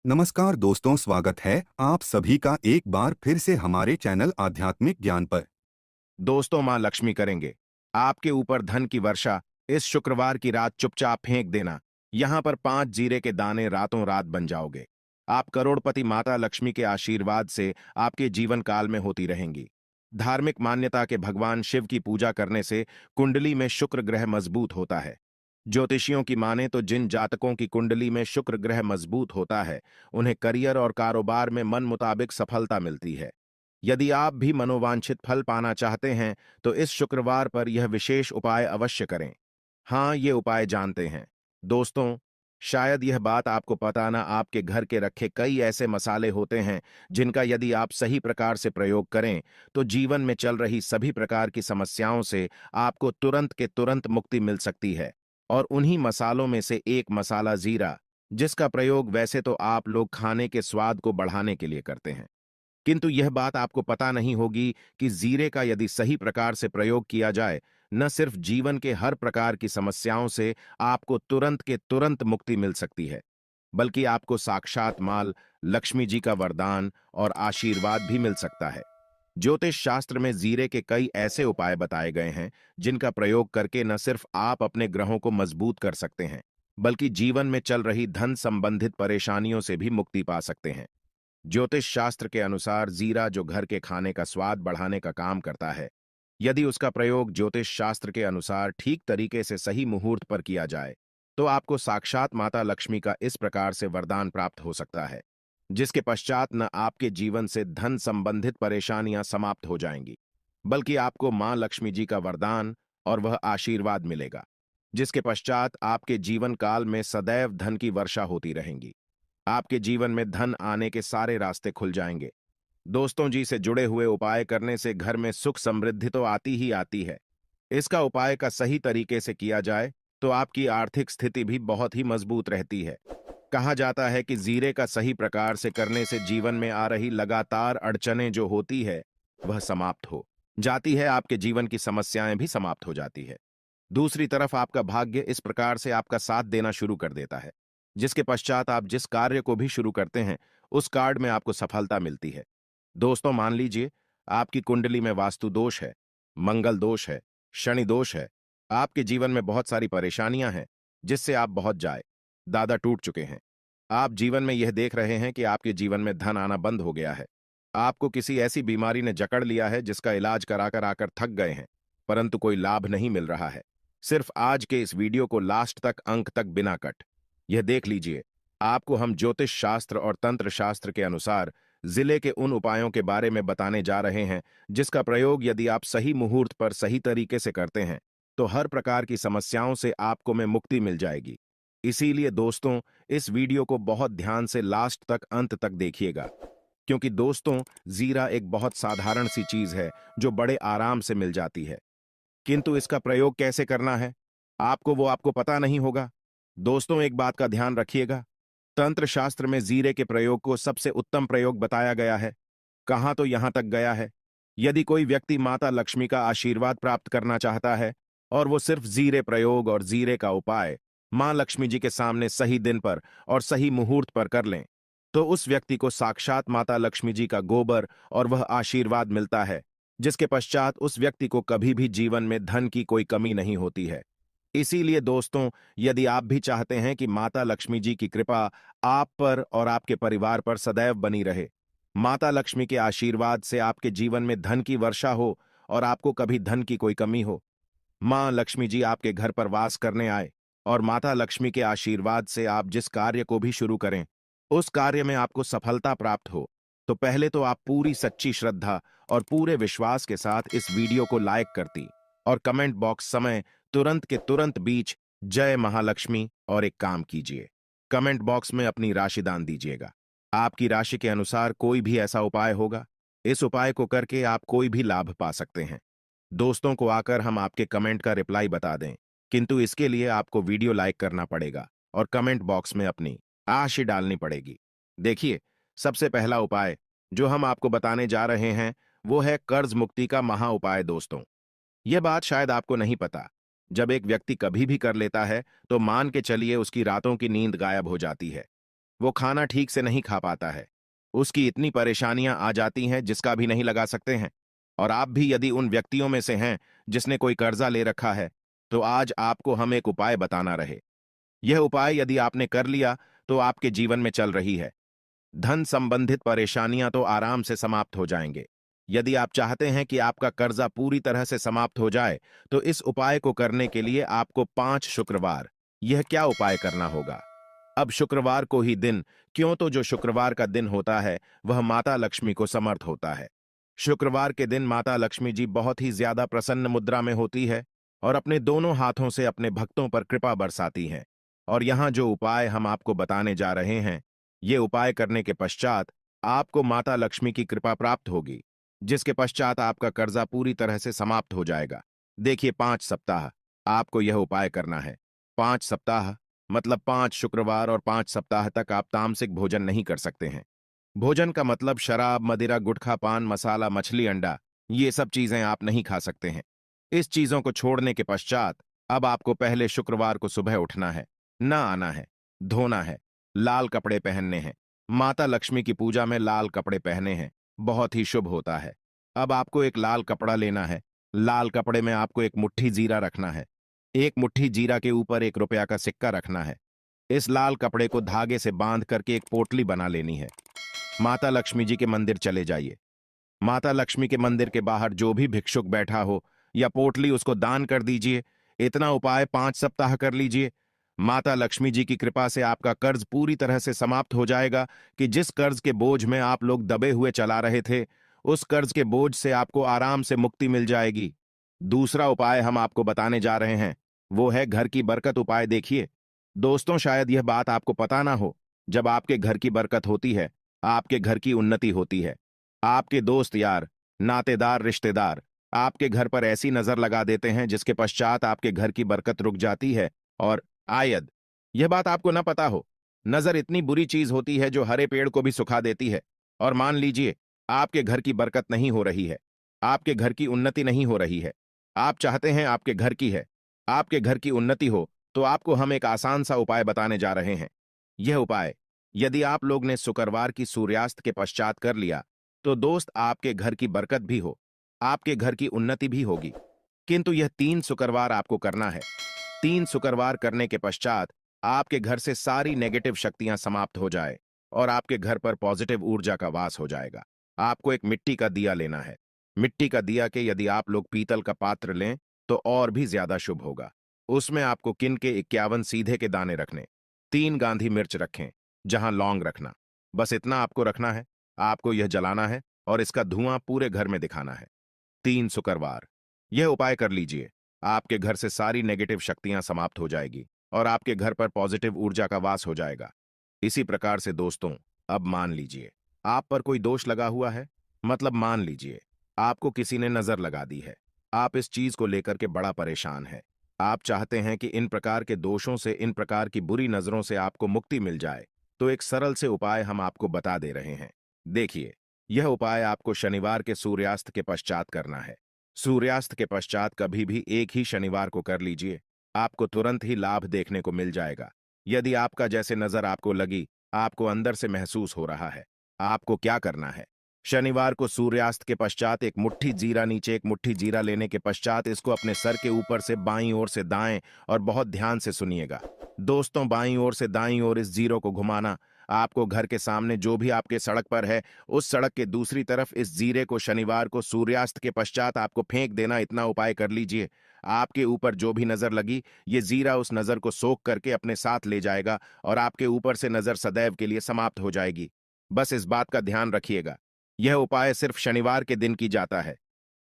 नमस्कार दोस्तों, स्वागत है आप सभी का एक बार फिर से हमारे चैनल आध्यात्मिक ज्ञान पर। दोस्तों, मां लक्ष्मी करेंगे आपके ऊपर धन की वर्षा। इस शुक्रवार की रात चुपचाप फेंक देना। यहां पर 5 जीरे के दाने रातों रात बन जाओगे। आप करोड़पति माता लक्ष्मी के आशीर्वाद से आपके जीवन काल में होती रहेंगी। धार्मिक मान्यता के भगवान शिव की पूजा करने से कुंडली में शुक्र ग्रह मजबूत होता है। ज्योतिषियों की माने तो जिन जातकों की कुंडली में शुक्र ग्रह मजबूत होता है, उन्हें करियर और कारोबार में मन मुताबिक सफलता मिलती है। यदि आप भी मनोवांछित फल पाना चाहते हैं, तो इस शुक्रवार पर यह विशेष उपाय अवश्य करें। हाँ, ये उपाय जानते हैं दोस्तों। शायद यह बात आपको पता ना, आपके घर के रखे कई ऐसे मसाले होते हैं जिनका यदि आप सही प्रकार से प्रयोग करें, तो जीवन में चल रही सभी प्रकार की समस्याओं से आपको तुरंत के तुरंत मुक्ति मिल सकती है। और उन्हीं मसालों में से एक मसाला जीरा, जिसका प्रयोग वैसे तो आप लोग खाने के स्वाद को बढ़ाने के लिए करते हैं, किंतु यह बात आपको पता नहीं होगी कि जीरे का यदि सही प्रकार से प्रयोग किया जाए, न सिर्फ जीवन के हर प्रकार की समस्याओं से आपको तुरंत के तुरंत मुक्ति मिल सकती है, बल्कि आपको साक्षात माल लक्ष्मी जी का वरदान और आशीर्वाद भी मिल सकता है। ज्योतिष शास्त्र में जीरे के कई ऐसे उपाय बताए गए हैं जिनका प्रयोग करके न सिर्फ आप अपने ग्रहों को मजबूत कर सकते हैं, बल्कि जीवन में चल रही धन संबंधित परेशानियों से भी मुक्ति पा सकते हैं। ज्योतिष शास्त्र के अनुसार जीरा, जो घर के खाने का स्वाद बढ़ाने का काम करता है, यदि उसका प्रयोग ज्योतिष शास्त्र के अनुसार ठीक तरीके से सही मुहूर्त पर किया जाए, तो आपको साक्षात माता लक्ष्मी का इस प्रकार से वरदान प्राप्त हो सकता है, जिसके पश्चात न आपके जीवन से धन संबंधित परेशानियां समाप्त हो जाएंगी, बल्कि आपको मां लक्ष्मी जी का वरदान और वह आशीर्वाद मिलेगा, जिसके पश्चात आपके जीवन काल में सदैव धन की वर्षा होती रहेंगी। आपके जीवन में धन आने के सारे रास्ते खुल जाएंगे। दोस्तों जी, से जुड़े हुए उपाय करने से घर में सुख समृद्धि तो आती ही आती है। इसका उपाय का सही तरीके से किया जाए तो आपकी आर्थिक स्थिति भी बहुत ही मजबूत रहती है। कहा जाता है कि जीरे का सही प्रकार से करने से जीवन में आ रही लगातार अड़चनें जो होती है, वह समाप्त हो जाती है। आपके जीवन की समस्याएं भी समाप्त हो जाती है। दूसरी तरफ आपका भाग्य इस प्रकार से आपका साथ देना शुरू कर देता है, जिसके पश्चात आप जिस कार्य को भी शुरू करते हैं, उस कार्ड में आपको सफलता मिलती है। दोस्तों, मान लीजिए आपकी कुंडली में वास्तु दोष है, मंगल दोष है, शनि दोष है, आपके जीवन में बहुत सारी परेशानियां हैं, जिससे आप बहुत जाए दादा टूट चुके हैं। आप जीवन में यह देख रहे हैं कि आपके जीवन में धन आना बंद हो गया है। आपको किसी ऐसी बीमारी ने जकड़ लिया है जिसका इलाज कराकर आकर थक गए हैं, परंतु कोई लाभ नहीं मिल रहा है। सिर्फ आज के इस वीडियो को लास्ट तक, अंक तक बिना कट यह देख लीजिए। आपको हम ज्योतिष शास्त्र और तंत्र शास्त्र के अनुसार जिले के उन उपायों के बारे में बताने जा रहे हैं, जिसका प्रयोग यदि आप सही मुहूर्त पर सही तरीके से करते हैं, तो हर प्रकार की समस्याओं से आपको में मुक्ति मिल जाएगी। इसीलिए दोस्तों, इस वीडियो को बहुत ध्यान से लास्ट तक, अंत तक देखिएगा, क्योंकि दोस्तों, जीरा एक बहुत साधारण सी चीज है जो बड़े आराम से मिल जाती है, किंतु इसका प्रयोग कैसे करना है आपको पता नहीं होगा। दोस्तों, एक बात का ध्यान रखिएगा, तंत्र शास्त्र में जीरे के प्रयोग को सबसे उत्तम प्रयोग बताया गया है। कहाँ तो यहां तक गया है, यदि कोई व्यक्ति माता लक्ष्मी का आशीर्वाद प्राप्त करना चाहता है और वो सिर्फ जीरे प्रयोग और जीरे का उपाय मां लक्ष्मी जी के सामने सही दिन पर और सही मुहूर्त पर कर लें, तो उस व्यक्ति को साक्षात माता लक्ष्मी जी का गोबर और वह आशीर्वाद मिलता है, जिसके पश्चात उस व्यक्ति को कभी भी जीवन में धन की कोई कमी नहीं होती है। इसीलिए दोस्तों, यदि आप भी चाहते हैं कि माता लक्ष्मी जी की कृपा आप पर और आपके परिवार पर सदैव बनी रहे, माता लक्ष्मी के आशीर्वाद से आपके जीवन में धन की वर्षा हो और आपको कभी धन की कोई कमी हो, मां लक्ष्मी जी आपके घर पर वास करने आए और माता लक्ष्मी के आशीर्वाद से आप जिस कार्य को भी शुरू करें, उस कार्य में आपको सफलता प्राप्त हो, तो पहले तो आप पूरी सच्ची श्रद्धा और पूरे विश्वास के साथ इस वीडियो को लाइक करती और कमेंट बॉक्स समय तुरंत के तुरंत बीच जय महालक्ष्मी और एक काम कीजिए, कमेंट बॉक्स में अपनी राशि दान दीजिएगा। आपकी राशि के अनुसार कोई भी ऐसा उपाय होगा, इस उपाय को करके आप कोई भी लाभ पा सकते हैं। दोस्तों को आकर हम आपके कमेंट का रिप्लाई बता दें, किंतु इसके लिए आपको वीडियो लाइक करना पड़ेगा और कमेंट बॉक्स में अपनी राशि डालनी पड़ेगी। देखिए, सबसे पहला उपाय जो हम आपको बताने जा रहे हैं, वो है कर्ज मुक्ति का महा उपाय। दोस्तों, यह बात शायद आपको नहीं पता, जब एक व्यक्ति कभी भी कर लेता है, तो मान के चलिए उसकी रातों की नींद गायब हो जाती है। वो खाना ठीक से नहीं खा पाता है। उसकी इतनी परेशानियां आ जाती हैं जिसका भी नहीं लगा सकते हैं। और आप भी यदि उन व्यक्तियों में से हैं जिसने कोई कर्जा ले रखा है, तो आज आपको हम एक उपाय बताना रहे। यह उपाय यदि आपने कर लिया तो आपके जीवन में चल रही है धन संबंधित परेशानियां तो आराम से समाप्त हो जाएंगे। यदि आप चाहते हैं कि आपका कर्जा पूरी तरह से समाप्त हो जाए, तो इस उपाय को करने के लिए आपको 5 शुक्रवार यह क्या उपाय करना होगा। अब शुक्रवार को ही दिन, क्यों तो जो शुक्रवार का दिन होता है वह माता लक्ष्मी को समर्थ होता है। शुक्रवार के दिन माता लक्ष्मी जी बहुत ही ज्यादा प्रसन्न मुद्रा में होती है और अपने दोनों हाथों से अपने भक्तों पर कृपा बरसाती हैं। और यहाँ जो उपाय हम आपको बताने जा रहे हैं, ये उपाय करने के पश्चात आपको माता लक्ष्मी की कृपा प्राप्त होगी, जिसके पश्चात आपका कर्जा पूरी तरह से समाप्त हो जाएगा। देखिए, 5 सप्ताह आपको यह उपाय करना है। 5 सप्ताह मतलब 5 शुक्रवार और 5 सप्ताह तक आप तामसिक भोजन नहीं कर सकते हैं। भोजन का मतलब शराब, मदिरा, गुटखा, पान मसाला, मछली, अंडा, ये सब चीजें आप नहीं खा सकते हैं। इस चीजों को छोड़ने के पश्चात अब आपको पहले शुक्रवार को सुबह उठना है, ना आना है, धोना है, लाल कपड़े पहनने हैं। माता लक्ष्मी की पूजा में लाल कपड़े पहने हैं, बहुत ही शुभ होता है। अब आपको एक लाल कपड़ा लेना है। लाल कपड़े में आपको एक मुट्ठी जीरा रखना है। एक मुट्ठी जीरा के ऊपर 1 रुपया का सिक्का रखना है। इस लाल कपड़े को धागे से बांध करके एक पोटली बना लेनी है। माता लक्ष्मी जी के मंदिर चले जाइए। माता लक्ष्मी के मंदिर के बाहर जो भी भिक्षुक बैठा हो या पोटली, उसको दान कर दीजिए। इतना उपाय 5 सप्ताह कर लीजिए। माता लक्ष्मी जी की कृपा से आपका कर्ज पूरी तरह से समाप्त हो जाएगा कि जिस कर्ज के बोझ में आप लोग दबे हुए चला रहे थे, उस कर्ज के बोझ से आपको आराम से मुक्ति मिल जाएगी। दूसरा उपाय हम आपको बताने जा रहे हैं, वो है घर की बरकत उपाय। देखिए दोस्तों, शायद यह बात आपको पता ना हो, जब आपके घर की बरकत होती है, आपके घर की उन्नति होती है। आपके दोस्त यार, नातेदार, रिश्तेदार आपके घर पर ऐसी नजर लगा देते हैं जिसके पश्चात आपके घर की बरकत रुक जाती है। और आयद, यह बात आपको न पता हो, नजर इतनी बुरी चीज होती है जो हरे पेड़ को भी सुखा देती है। और मान लीजिए आपके घर की बरकत नहीं हो रही है, आपके घर की उन्नति नहीं हो रही है, आप चाहते हैं आपके घर की है, आपके घर की उन्नति हो, तो आपको हम एक आसान सा उपाय बताने जा रहे हैं। यह उपाय यदि आप लोग ने शुक्रवार की सूर्यास्त के पश्चात कर लिया, तो दोस्त आपके घर की बरकत भी हो, आपके घर की उन्नति भी होगी। किंतु यह 3 शुक्रवार आपको करना है। 3 शुक्रवार करने के पश्चात आपके घर से सारी नेगेटिव शक्तियां समाप्त हो जाए और आपके घर पर पॉजिटिव ऊर्जा का वास हो जाएगा। आपको एक मिट्टी का दिया लेना है। मिट्टी का दिया के यदि आप लोग पीतल का पात्र लें तो और भी ज्यादा शुभ होगा। उसमें आपको किन के 51 सीधे के दाने रखने, 3 गांधी मिर्च रखें, जहां लौंग रखना। बस इतना आपको रखना है। आपको यह जलाना है और इसका धुआं पूरे घर में दिखाना है। 3 शुक्रवार यह उपाय कर लीजिए। आपके घर से सारी नेगेटिव शक्तियां समाप्त हो जाएगी और आपके घर पर पॉजिटिव ऊर्जा का वास हो जाएगा। इसी प्रकार से दोस्तों, अब मान लीजिए आप पर कोई दोष लगा हुआ है, मतलब मान लीजिए आपको किसी ने नजर लगा दी है। आप इस चीज को लेकर के बड़ा परेशान है। आप चाहते हैं कि इन प्रकार के दोषों से, इन प्रकार की बुरी नजरों से आपको मुक्ति मिल जाए, तो एक सरल से उपाय हम आपको बता दे रहे हैं। देखिए, यह उपाय आपको शनिवार के सूर्यास्त के पश्चात करना है। सूर्यास्त के पश्चात कभी भी एक ही शनिवार को कर लीजिए, आपको तुरंत ही लाभ देखने को मिल जाएगा। यदि आपका जैसे नजर आपको लगी, आपको अंदर से महसूस हो रहा है, आपको क्या करना है। शनिवार को सूर्यास्त के पश्चात एक मुट्ठी जीरा, नीचे एक मुट्ठी जीरा लेने के पश्चात इसको अपने सर के ऊपर से बाईं ओर से दाएं, और बहुत ध्यान से सुनिएगा दोस्तों, बाईं ओर से दाईं ओर इस जीरो को घुमाना। आपको घर के सामने जो भी आपके सड़क पर है, उस सड़क के दूसरी तरफ इस जीरे को शनिवार को सूर्यास्त के पश्चात आपको फेंक देना। इतना उपाय कर लीजिए। आपके ऊपर जो भी नजर लगी, ये जीरा उस नजर को सोख करके अपने साथ ले जाएगा और आपके ऊपर से नजर सदैव के लिए समाप्त हो जाएगी। बस इस बात का ध्यान रखिएगा, यह उपाय सिर्फ शनिवार के दिन की जाता है।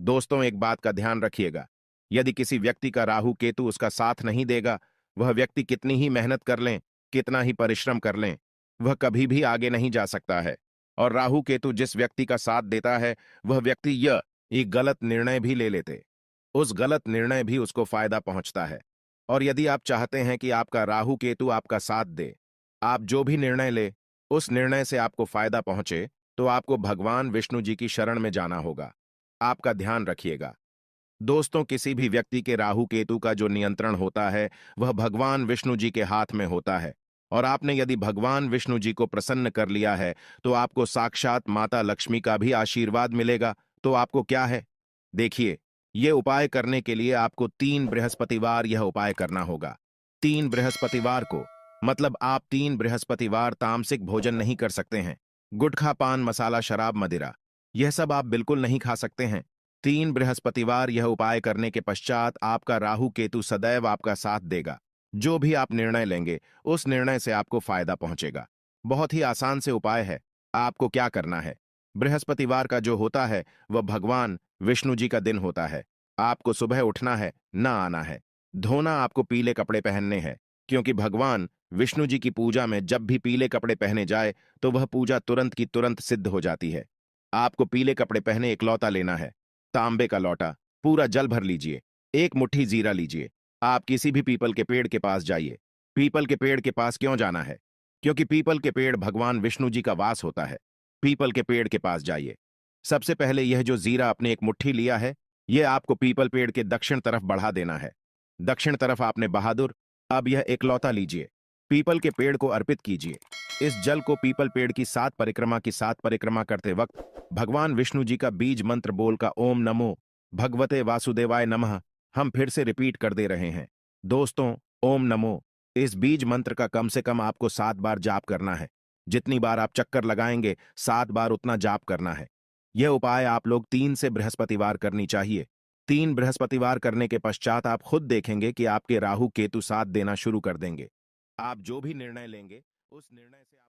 दोस्तों, एक बात का ध्यान रखिएगा, यदि किसी व्यक्ति का राहु केतु उसका साथ नहीं देगा, वह व्यक्ति कितनी ही मेहनत कर लें, कितना ही परिश्रम कर लें, वह कभी भी आगे नहीं जा सकता है। और राहु केतु जिस व्यक्ति का साथ देता है, वह व्यक्ति यह एक गलत निर्णय भी ले लेते, उस गलत निर्णय भी उसको फायदा पहुंचता है। और यदि आप चाहते हैं कि आपका राहु केतु आपका साथ दे, आप जो भी निर्णय ले उस निर्णय से आपको फायदा पहुंचे, तो आपको भगवान विष्णु जी की शरण में जाना होगा। आपका ध्यान रखिएगा दोस्तों, किसी भी व्यक्ति के राहु केतु का जो नियंत्रण होता है, वह भगवान विष्णु जी के हाथ में होता है। और आपने यदि भगवान विष्णु जी को प्रसन्न कर लिया है तो आपको साक्षात माता लक्ष्मी का भी आशीर्वाद मिलेगा। तो आपको क्या है, देखिए, ये उपाय करने के लिए आपको 3 बृहस्पतिवार यह उपाय करना होगा। 3 बृहस्पतिवार को, मतलब आप 3 बृहस्पतिवार तामसिक भोजन नहीं कर सकते हैं। गुटखा, पान मसाला, शराब, मदिरा, यह सब आप बिल्कुल नहीं खा सकते हैं। 3 बृहस्पतिवार यह उपाय करने के पश्चात आपका राहु केतु सदैव आपका साथ देगा। जो भी आप निर्णय लेंगे उस निर्णय से आपको फायदा पहुंचेगा। बहुत ही आसान से उपाय है। आपको क्या करना है, बृहस्पतिवार का जो होता है वह भगवान विष्णु जी का दिन होता है। आपको सुबह उठना है, ना आना है, धोना, आपको पीले कपड़े पहनने हैं, क्योंकि भगवान विष्णु जी की पूजा में जब भी पीले कपड़े पहने जाए तो वह पूजा तुरंत की तुरंत सिद्ध हो जाती है। आपको पीले कपड़े पहने एक लौटा लेना है, तांबे का लौटा, पूरा जल भर लीजिए, एक मुट्ठी जीरा लीजिए। आप किसी भी पीपल के पेड़ के पास जाइए। पीपल के पेड़ के पास क्यों जाना है, क्योंकि पीपल के पेड़ भगवान विष्णु जी का वास होता है। पीपल के पेड़ के पास जाइए। सबसे पहले यह जो जीरा आपने एक मुट्ठी लिया है, यह आपको पीपल पेड़ के दक्षिण तरफ बढ़ा देना है। दक्षिण तरफ आपने बहादुर, अब यह एकलौता लीजिए, पीपल के पेड़ को अर्पित कीजिए। इस जल को पीपल पेड़ की 7 परिक्रमा करते वक्त भगवान विष्णु जी का बीज मंत्र बोल का ओम नमो भगवते वासुदेवाय नमः हम फिर से रिपीट कर दे रहे हैं। दोस्तों, ओम नमो, इस बीज मंत्र का कम से कम आपको 7 बार जाप करना है। जितनी बार आप चक्कर लगाएंगे 7 बार उतना जाप करना है। यह उपाय आप लोग 3 से बृहस्पतिवार करनी चाहिए। 3 बृहस्पतिवार करने के पश्चात आप खुद देखेंगे कि आपके राहु केतु साथ देना शुरू कर देंगे। आप जो भी निर्णय लेंगे उस निर्णय से आप